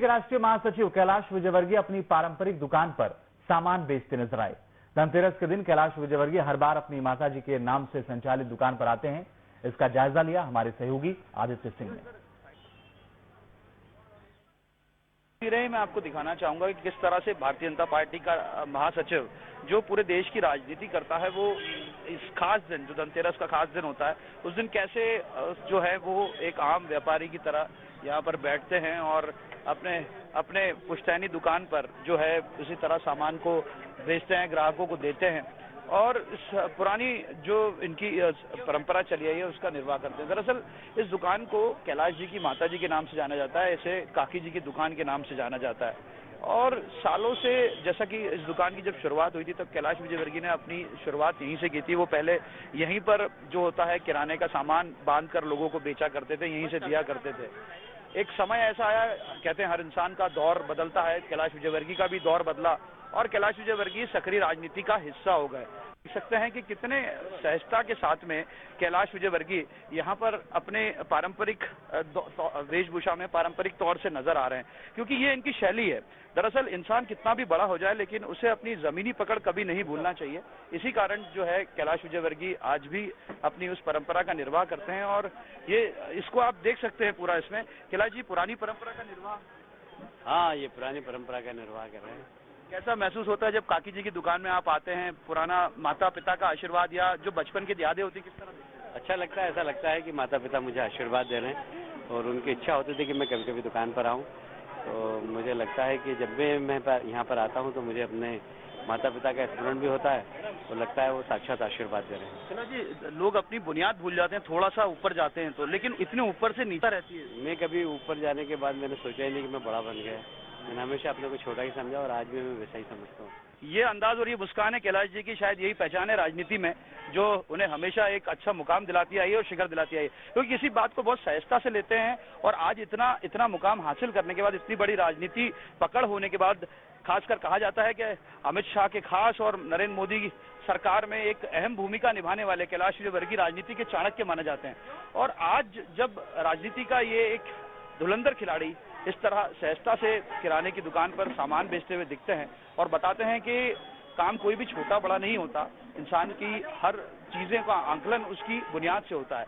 के राष्ट्रीय महासचिव कैलाश विजयवर्गीय अपनी पारंपरिक दुकान पर सामान बेचते नजर आए। धनतेरस के दिन कैलाश विजयवर्गीय हर बार अपनी माताजी के नाम से संचालित दुकान पर आते हैं। इसका जायजा लिया हमारे सहयोगी आदित्य सिंह ने। मैं आपको दिखाना चाहूंगा कि किस तरह से भारतीय जनता पार्टी का महासचिव जो पूरे देश की राजनीति करता है, वो इस खास दिन, जो धनतेरस का खास दिन होता है, उस दिन कैसे जो है वो एक आम व्यापारी की तरह यहाँ पर बैठते हैं और अपने पुश्तैनी दुकान पर जो है उसी तरह सामान को बेचते हैं, ग्राहकों को देते हैं और इस पुरानी जो इनकी परंपरा चली आई है उसका निर्वाह करते हैं। दरअसल इस दुकान को कैलाश जी की माताजी के नाम से जाना जाता है, इसे काकी जी की दुकान के नाम से जाना जाता है और सालों से, जैसा कि इस दुकान की जब शुरुआत हुई थी तब कैलाश विजयवर्गीय ने अपनी शुरुआत यहीं से की थी। वो पहले यहीं पर जो होता है किराने का सामान बांधकर लोगों को बेचा करते थे, यहीं से दिया करते थे। एक समय ऐसा आया, कहते हैं हर इंसान का दौर बदलता है, कैलाश विजयवर्गीय का भी दौर बदला और कैलाश विजयवर्गीय सक्रिय राजनीति का हिस्सा हो गए। देख सकते हैं कि कितने सहजता के साथ में कैलाश विजयवर्गीय यहाँ पर अपने पारंपरिक वेशभूषा में पारंपरिक तौर से नजर आ रहे हैं, क्योंकि ये इनकी शैली है। दरअसल इंसान कितना भी बड़ा हो जाए लेकिन उसे अपनी जमीनी पकड़ कभी नहीं भूलना चाहिए। इसी कारण जो है कैलाश विजयवर्गीय आज भी अपनी उस परंपरा का निर्वाह करते हैं और ये इसको आप देख सकते हैं पूरा इसमें। कैलाश जी, पुरानी परंपरा का निर्वाह? हाँ, ये पुरानी परंपरा का निर्वाह कर रहे हैं। कैसा महसूस होता है जब काकी जी की दुकान में आप आते हैं? पुराना माता पिता का आशीर्वाद या जो बचपन की यादें होती, किस तरह? अच्छा लगता है, ऐसा लगता है कि माता पिता मुझे आशीर्वाद दे रहे हैं और उनकी इच्छा होती थी कि मैं कभी कभी दुकान पर आऊँ। तो मुझे लगता है कि जब भी मैं यहाँ पर आता हूँ तो मुझे अपने माता पिता का स्मरण भी होता है, तो लगता है वो साक्षात आशीर्वाद दे रहे हैं। चलो जी, लोग अपनी बुनियाद भूल जाते हैं, थोड़ा सा ऊपर जाते हैं तो, लेकिन इतने ऊपर से नीचा रहती है। मैं कभी ऊपर जाने के बाद मैंने सोचा ही नहीं कि मैं बड़ा बन गया। मैंने हमेशा अपने को छोटा ही समझा और आज भी मैं वैसा ही समझता हूँ। ये अंदाज और ये मुस्कान है कैलाश जी की, शायद यही पहचान है राजनीति में जो उन्हें हमेशा एक अच्छा मुकाम दिलाती आई है और शिखर दिलाती आई है, क्योंकि किसी बात को बहुत सहजता से लेते हैं और आज इतना मुकाम हासिल करने के बाद, इतनी बड़ी राजनीति पकड़ होने के बाद, खासकर कहा जाता है कि अमित शाह के खास और नरेंद्र मोदी की सरकार में एक अहम भूमिका निभाने वाले कैलाश विजयवर्गीय राजनीति के चाणक्य माने जाते हैं। और आज जब राजनीति का ये एक धुरंधर खिलाड़ी इस तरह सहजता से किराने की दुकान पर सामान बेचते हुए दिखते हैं और बताते हैं कि काम कोई भी छोटा बड़ा नहीं होता, इंसान की हर चीजें का आंकलन उसकी बुनियाद से होता है।